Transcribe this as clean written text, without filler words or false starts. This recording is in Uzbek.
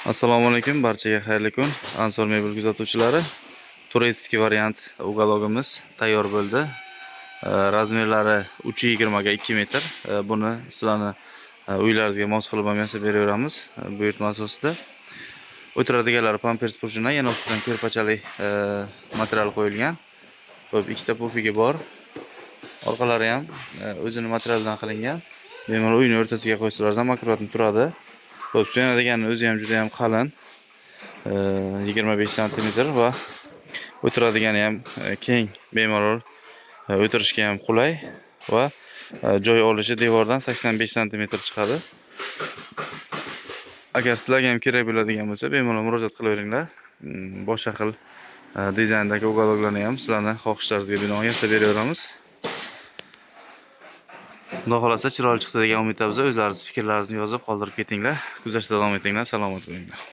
Assalomu alaykum, barchaga xayrli kun. Ansor mebel kuzatuvchilari, turistik variant ugalogimiz tayyor bo'ldi. Razmerlari 3,20 ga 2 metr. Buni sizlarni uylaringizga mos qilib ham yasab beraveramiz buyurtma asosida. O'tiradiganlari pampers prujina, yana ustidan ko'rpachali material qo'yilgan. Ko'p ikkita pufigi bor. Orqalari ham o'zini materialdan qilingan. Bemalol uyning o'rtasiga qo'ysalar ham akkuratni turadi. Suyanadiganning o'zi ham juda ham qalin, 25 cm va o'tiradigani ham keng, bemalol o'tirishga ham qulay va joy olishi devordan 85 cm chiqadi. Agar sizlarga ham kerak bo'ladigan bo'lsa, bemalol murojaat qilaveringlar. Boshqa xil dizayndagi ugaloglarni ham sizlarni xohishlaringizga binoan yasab beraveramiz. Xudo xolasa chiroyli chiqdi degan umiddamiz. O'zlaringiz fikrlaringizni yozib qoldirib ketinglar. Kuzatishda davom etinglar. Salomat bo'linglar.